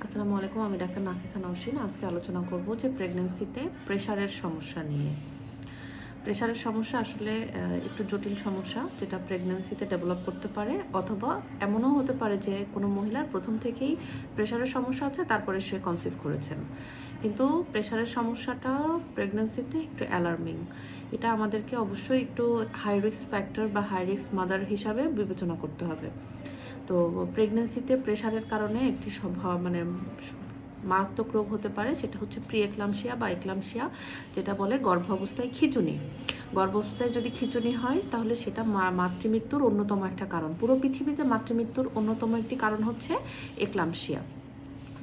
আসসালামু আলাইকুম, আমি ডাক্তার নাফিসা নওশিন। আজকে আলোচনা করব যে প্রেগন্যান্সিতে প্রেশারের সমস্যা নিয়ে। প্রেশারের সমস্যা আসলে একটু জটিল সমস্যা, যেটা প্রেগন্যান্সিতে ডেভেলপ করতে পারে, অথবা এমনও হতে পারে যে কোনো মহিলার প্রথম থেকেই প্রেশারের সমস্যা আছে, তারপরে সে কনসিভ করেছেন। কিন্তু প্রেশারের সমস্যাটা প্রেগন্যান্সিতে একটু অ্যালার্মিং। এটা আমাদেরকে অবশ্যই একটু হাই রিস্ক ফ্যাক্টর বা হাই রিস্ক মাদার হিসাবে বিবেচনা করতে হবে। তো প্রেগন্যান্সিতে প্রেশারের কারণে একটি মানে মারাত্মক রোগ হতে পারে, সেটা হচ্ছে প্রি এক্লাম্পসিয়া বা এক্লাম্পসিয়া, যেটা বলে গর্ভাবস্থায় খিঁচুনি। গর্ভাবস্থায় যদি খিঁচুনি হয় তাহলে সেটা মাতৃমৃত্যুর অন্যতম একটা কারণ। পুরো পৃথিবীতে মাতৃমৃত্যুর অন্যতম একটি কারণ হচ্ছে এক্লাম্পসিয়া।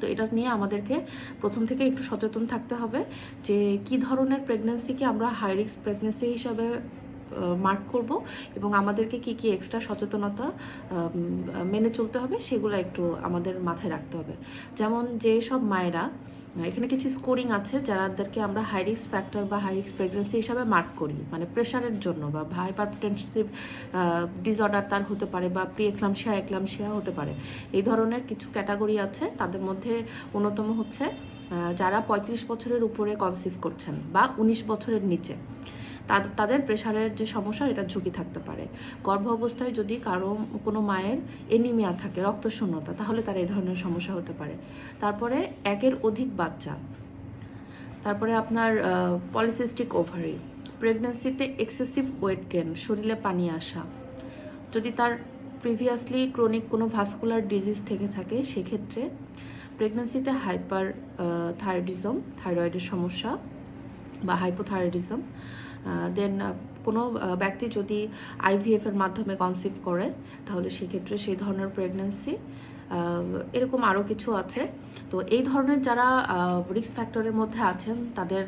তো এটা নিয়ে আমাদেরকে প্রথম থেকে একটু সচেতন থাকতে হবে যে কি ধরনের প্রেগন্যান্সিকে আমরা হাই রিস্ক প্রেগন্যান্সি হিসাবে মার্ক করব, এবং আমাদেরকে কি কি এক্সট্রা সচেতনতা মেনে চলতে হবে সেগুলো একটু আমাদের মাথায় রাখতে হবে। যেমন যে সব মায়েরা, এখানে কিছু স্কোরিং আছে যাদেরকে আমরা হাই রিস্ক ফ্যাক্টর বা হাই রিস্ক প্রেগন্যান্সি হিসাবে মার্ক করি, মানে প্রেশারের জন্য বা হাইপারটেনসিভ ডিসঅর্ডার তার হতে পারে, বা প্রি এক্লাম্পসিয়া হতে পারে। এই ধরনের কিছু ক্যাটাগরি আছে, তাদের মধ্যে অন্যতম হচ্ছে যারা 35 বছরের উপরে কনসিভ করছেন বা 19 বছরের নিচে, তাদের প্রেশারের যে সমস্যা, এটা ঝুঁকি থাকতে পারে। গর্ভ অবস্থায় যদি কোনো মায়ের এনিমিয়া থাকে, রক্তশূন্যতা, তাহলে তার এই ধরনের সমস্যা হতে পারে। তারপরে একের অধিক বাচ্চা, তারপরে আপনার পলিসিস্টিক ওভারি, প্রেগন্যান্সিতে এক্সেসিভ ওয়েট গেন, শরীরে পানি আসা, যদি তার প্রিভিয়াসলি ক্রনিক কোনো ভাস্কুলার ডিজিজ থেকে থাকে, সেক্ষেত্রে প্রেগন্যান্সিতে হাইপার থাইরয়েডিজম, থাইরয়েডের সমস্যা বা হাইপোথাইরয়েডিজম, দেন কোনো ব্যক্তি যদি আইভিএফ এর মাধ্যমে কনসিভ করে, তাহলে সেক্ষেত্রে সেই ধরনের প্রেগন্যান্সি, এরকম আরও কিছু আছে। তো এই ধরনের যারা রিস্ক ফ্যাক্টরের মধ্যে আছেন, তাদের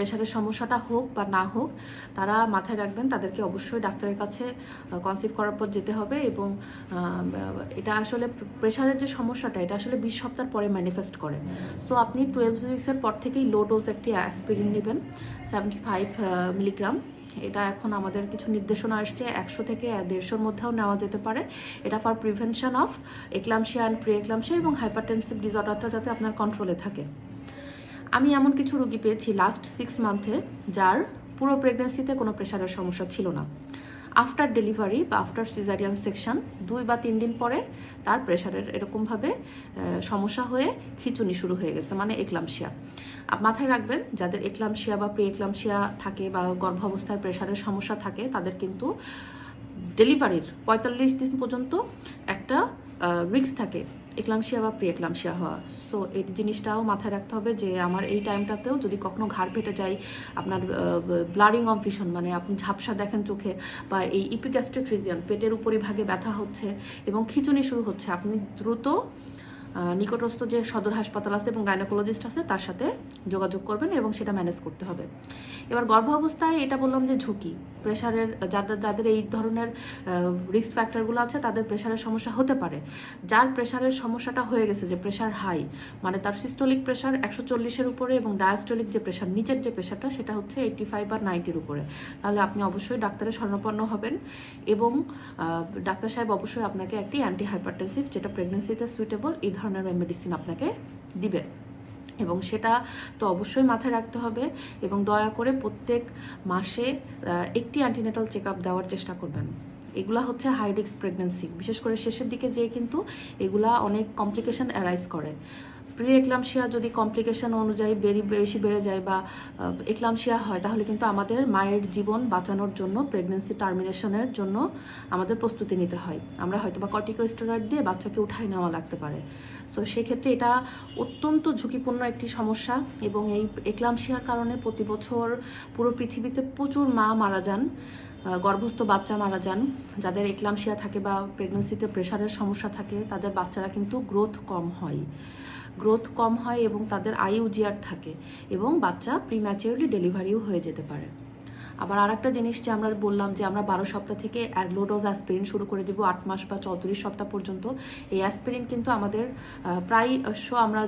প্রেশারের সমস্যাটা হোক বা না হোক, তারা মাথায় রাখবেন তাদেরকে অবশ্যই ডাক্তারের কাছে কনসিভ করার পর যেতে হবে। এবং এটা আসলে প্রেশারের যে সমস্যাটা, এটা আসলে 20 সপ্তাহ পরে ম্যানিফেস্ট করে। সো আপনি 12 উইক্সের পর থেকেই লো ডোজ একটি অ্যাসপিরিন নেবেন, 75 মিলিগ্রাম। এটা এখন আমাদের কিছু নির্দেশনা আসছে 100 থেকে 150-এর মধ্যেও নেওয়া যেতে পারে। এটা for prevention of eclampsia and pre eclampsia এবং হাইপারটেনসিভ ডিসঅর্ডারটা যাতে আপনার কন্ট্রোলে থাকে। আমি এমন কিছু রোগী পেয়েছি লাস্ট 6 মান্থে, যার পুরো প্রেগন্যান্সিতে কোনো প্রেশারের সমস্যা ছিল না। আফটার ডেলিভারি বা আফটার সিজারিয়ান সেকশন 2 বা 3 দিন পরে তার প্রেশারের এরকমভাবে সমস্যা হয়ে খিঁচুনি শুরু হয়ে গেছে, মানে এক্লাম্পসিয়া। মাথায় রাখবেন, যাদের এক্লাম্পসিয়া বা প্রি এক্লাম্পসিয়া থাকে বা গর্ভাবস্থায় প্রেশারের সমস্যা থাকে, তাদের কিন্তু ডেলিভারির 45 দিন পর্যন্ত একটা রিস্ক থাকে এক্লাম্পসিয়া বা প্রি এক্লাম্পসিয়া হওয়া। সো এই জিনিসটাও মাথায় রাখতে হবে যে আমার এই টাইমটাতেও যদি কখনো ঘাড় ফেটে যায়, আপনার ব্লারিং অফ ভিশন, মানে আপনি ঝাপসা দেখেন চোখে, বা এই ইপিগ্যাস্ট্রিক রিজিয়ন, পেটের উপরিভাগে ব্যথা হচ্ছে এবং খিঁচুনি শুরু হচ্ছে, আপনি দ্রুত নিকটস্থ যে সদর হাসপাতাল আছে এবং গাইনোকোলজিস্ট আছে তার সাথে যোগাযোগ করবেন এবং সেটা ম্যানেজ করতে হবে। এবার গর্ভ অবস্থায় এটা বললাম যে ঝুঁকি, প্রেশারের যাদের এই ধরনের রিস্ক ফ্যাক্টরগুলো আছে, তাদের প্রেশারের সমস্যা হতে পারে। যার প্রেশারের সমস্যাটা হয়ে গেছে, যে প্রেশার হাই, মানে তার সিস্টোলিক প্রেশার 140-এর উপরে এবং ডায়াস্টোলিক যে প্রেশার, নিচের যে প্রেশারটা, সেটা হচ্ছে 85 বা 90-এর উপরে, তাহলে আপনি অবশ্যই ডাক্তারের শরণাপন্ন হবেন। এবং ডাক্তার সাহেব অবশ্যই আপনাকে একটি অ্যান্টি হাইপারটেনসিভ, যেটা প্রেগনেন্সিতে সুইটেবল, এই ধরনের মেডিসিন আপনাকে দিবে। এবং সেটা তো অবশ্যই মাথায় রাখতে হবে। এবং দয়া করে প্রত্যেক মাসে একটি অ্যান্টিনেটাল চেক আপ দেওয়ার চেষ্টা করবেন। এগুলা হচ্ছে হাই রিস্ক প্রেগনেন্সি, বিশেষ করে শেষের দিকে যেয়ে কিন্তু এগুলা অনেক কমপ্লিকেশন অ্যারাইজ করে। প্রি এক্লাম্পসিয়া যদি কমপ্লিকেশন অনুযায়ী বেশি বেড়ে যায় বা এক্লাম্পসিয়া হয়, তাহলে কিন্তু আমাদের মায়ের জীবন বাঁচানোর জন্য, প্রেগনেন্সি টার্মিনেশনের জন্য আমাদের প্রস্তুতি নিতে হয়। আমরা হয়তো বা কর্টিকোস্টেরয়েড দিয়ে বাচ্চাকে উঠাই নেওয়া লাগতে পারে। সো সেক্ষেত্রে এটা অত্যন্ত ঝুঁকিপূর্ণ একটি সমস্যা। এবং এই এক্লাম্পসিয়ার কারণে প্রতি বছর পুরো পৃথিবীতে প্রচুর মা মারা যান, গর্ভস্থ বাচ্চা মারা যান। যাদের এক্লাম্পসিয়া থাকে বা প্রেগনেন্সিতে প্রেশারের সমস্যা থাকে, তাদের বাচ্চারা কিন্তু গ্রোথ কম হয় এবং তাদের আইইউজিআর থাকে, এবং বাচ্চা প্রিম্যাচিউরলি ডেলিভারিও হয়ে যেতে পারে। আবার আরেকটা জিনিস যে আমরা বললাম যে আমরা 12 সপ্তাহ থেকে লো ডোজ অ্যাসপিরিন শুরু করে দেবো 8 মাস বা 34 সপ্তাহ পর্যন্ত। এই অ্যাসপিরিন কিন্তু আমাদের প্রায়শ আমরা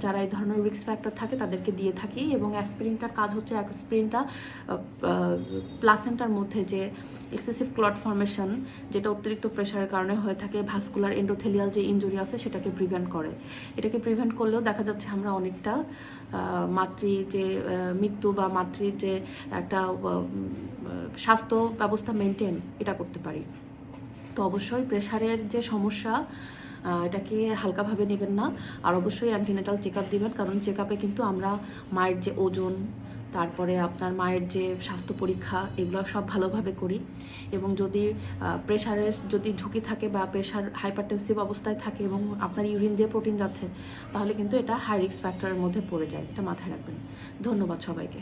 যারা এই ধরনের রিস্ক ফ্যাক্টর থাকে তাদেরকে দিয়ে থাকি। এবং অ্যাসপিরিনটার কাজ হচ্ছে, অ্যাসপিরিনটা প্লাসেন্টার মধ্যে যে এক্সেসিভ ক্লট ফর্মেশন, যেটা অতিরিক্ত প্রেশারের কারণে হয়ে থাকে, ভাস্কুলার এন্ডোথেলিয়াল যে ইনজুরি আছে সেটাকে প্রিভেন্ট করে। এটাকে প্রিভেন্ট করলেও দেখা যাচ্ছে আমরা অনেকটা মাতৃ যে মৃত্যু বা মাতৃর যে একটা স্বাস্থ্য ব্যবস্থা মেনটেন এটা করতে পারি। তো অবশ্যই প্রেশারের যে সমস্যা এটাকে হালকাভাবে নেবেন না, আর অবশ্যই অ্যান্টিনেটাল চেক আপ দিবেন, কারণ চেক আপে কিন্তু আমরা মায়ের যে ওজন, তারপরে আপনার মায়ের যে স্বাস্থ্য পরীক্ষা, এগুলো সব ভালোভাবে করি। এবং যদি প্রেশারের যদি ঝুঁকি থাকে বা প্রেশার হাইপারটেনসিভ অবস্থায় থাকে এবং আপনার ইউরিন দিয়ে প্রোটিন যাচ্ছে, তাহলে কিন্তু এটা হাই রিস্ক ফ্যাক্টরের মধ্যে পড়ে যায়। এটা মাথায় রাখবেন। ধন্যবাদ সবাইকে।